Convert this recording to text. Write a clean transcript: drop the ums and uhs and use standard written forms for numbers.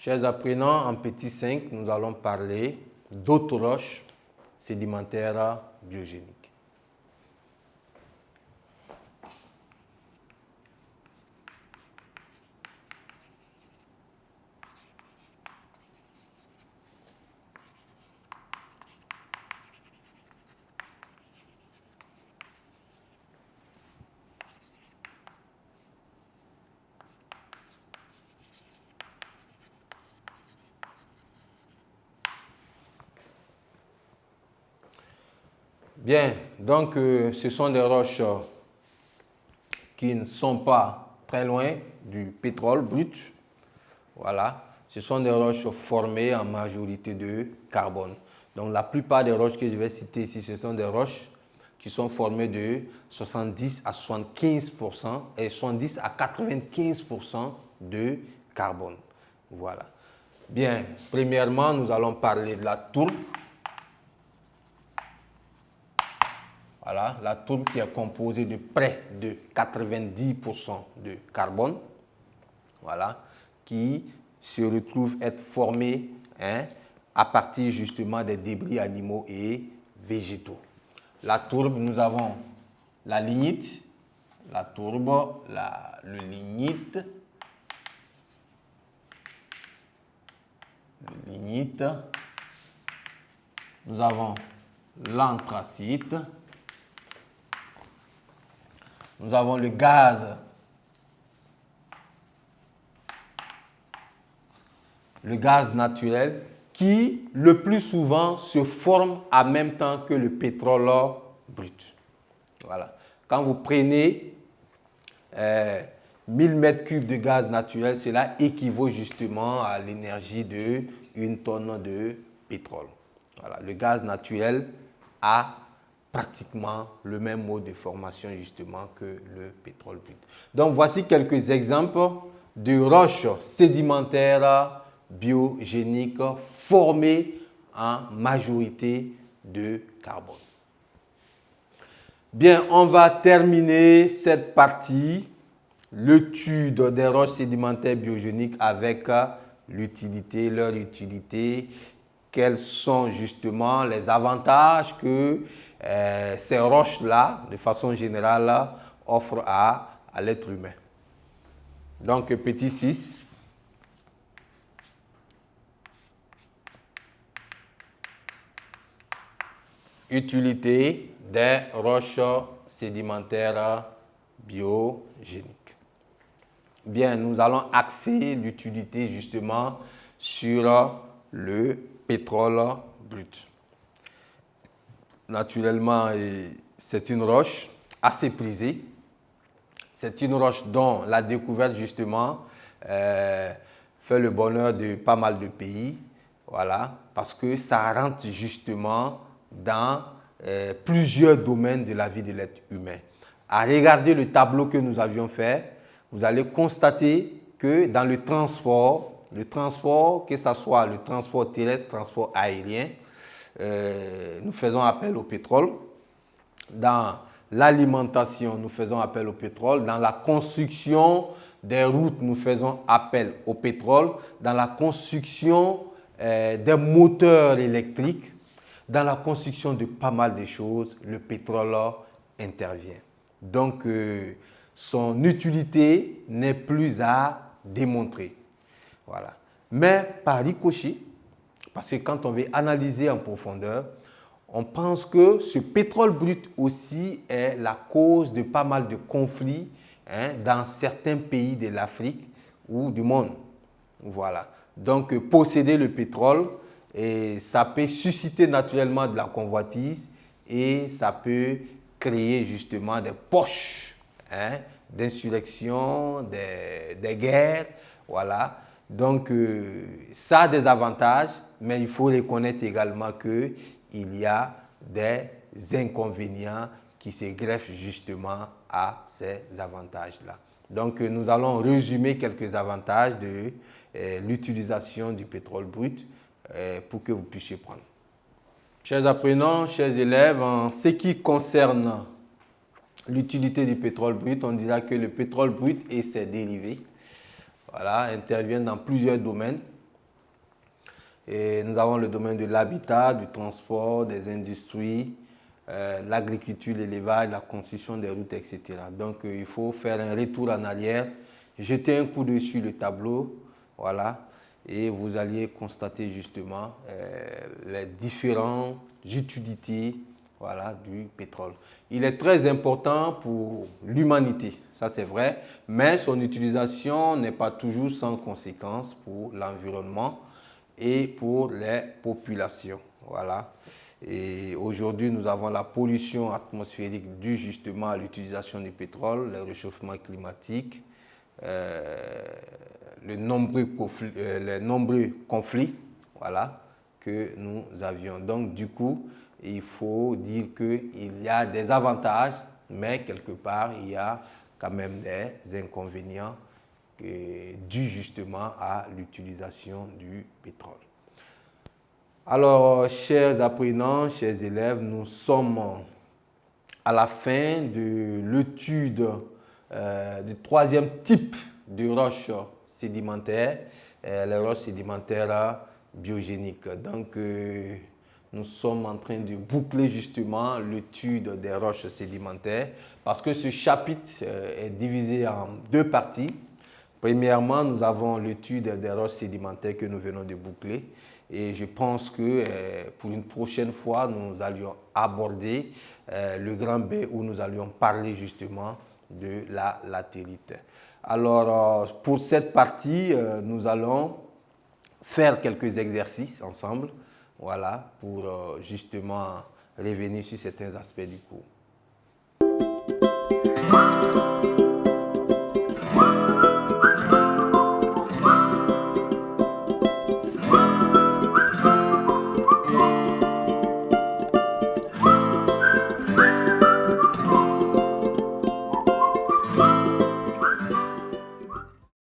Chers apprenants, en petit 5, nous allons parler d'autres roches sédimentaires biogéniques. Bien, donc ce sont des roches qui ne sont pas très loin du pétrole brut. Voilà, ce sont des roches formées en majorité de carbone. Donc la plupart des roches que je vais citer ici, ce sont des roches qui sont formées de 70 à 75% et 70 à 95% de carbone. Voilà. Bien, premièrement, nous allons parler de la tourbe. Voilà, la tourbe qui est composée de près de 90% de carbone, voilà, qui se retrouve être formée à partir justement des débris animaux et végétaux. La tourbe, nous avons la lignite, la tourbe, le lignite, nous avons l'anthracite, nous avons le gaz naturel qui, le plus souvent, se forme en même temps que le pétrole brut. Voilà. Quand vous prenez 1000 m3 de gaz naturel, cela équivaut justement à l'énergie de 1 tonne de pétrole. Voilà. Le gaz naturel a pratiquement le même mode de formation justement que le pétrole brut. Donc voici quelques exemples de roches sédimentaires biogéniques formées en majorité de carbone. Bien, on va terminer cette partie, l'étude des roches sédimentaires biogéniques avec l'utilité, leur utilité, quels sont justement les avantages que ces roches-là, de façon générale, offrent à l'être humain. Donc, petit 6. Utilité des roches sédimentaires biogéniques. Bien, nous allons axer l'utilité justement sur le pétrole brut. Naturellement, c'est une roche assez prisée. C'est une roche dont la découverte justement fait le bonheur de pas mal de pays. Voilà, parce que ça rentre justement dans plusieurs domaines de la vie de l'être humain. À regarder le tableau que nous avions fait, vous allez constater que dans le transport, que ce soit le transport terrestre, transport aérien, nous faisons appel au pétrole. Dans l'alimentation, nous faisons appel au pétrole. Dans la construction des routes, nous faisons appel au pétrole. Dans la construction des moteurs électriques, dans la construction de pas mal de choses, le pétrole intervient. Donc, son utilité n'est plus à démontrer. Voilà. Mais par ricochet, parce que quand on veut analyser en profondeur, on pense que ce pétrole brut aussi est la cause de pas mal de conflits dans certains pays de l'Afrique ou du monde. Voilà. Donc, posséder le pétrole, et ça peut susciter naturellement de la convoitise et ça peut créer justement des poches d'insurrection, des guerres. Voilà. Donc, ça a des avantages, mais il faut reconnaître également qu'il y a des inconvénients qui se greffent justement à ces avantages-là. Donc, nous allons résumer quelques avantages de l'utilisation du pétrole brut pour que vous puissiez prendre. Chers apprenants, chers élèves, en ce qui concerne l'utilité du pétrole brut, on dira que le pétrole brut et ses dérivés interviennent dans plusieurs domaines. Et nous avons le domaine de l'habitat, du transport, des industries, l'agriculture, l'élevage, la construction des routes, etc. Donc, il faut faire un retour en arrière, jeter un coup d'œil sur le tableau, voilà, et vous alliez constater justement les différentes utilités, voilà, du pétrole. Il est très important pour l'humanité, ça c'est vrai, mais son utilisation n'est pas toujours sans conséquences pour l'environnement et pour les populations. Voilà. Et aujourd'hui, nous avons la pollution atmosphérique due justement à l'utilisation du pétrole, le réchauffement climatique, les nombreux conflits, voilà, que nous avions. Donc, du coup, il faut dire qu'il y a des avantages, mais quelque part, il y a quand même des inconvénients dus justement à l'utilisation du pétrole. Alors, chers apprenants, chers élèves, nous sommes à la fin de l'étude du troisième type de roches sédimentaires, les roches sédimentaires biogéniques. Donc, nous sommes en train de boucler justement l'étude des roches sédimentaires parce que ce chapitre est divisé en deux parties. Premièrement, nous avons l'étude des roches sédimentaires que nous venons de boucler. Et je pense que pour une prochaine fois, nous allions aborder le grand B où nous allions parler justement de la latérite. Alors, pour cette partie, nous allons faire quelques exercices ensemble, voilà, pour justement revenir sur certains aspects du cours.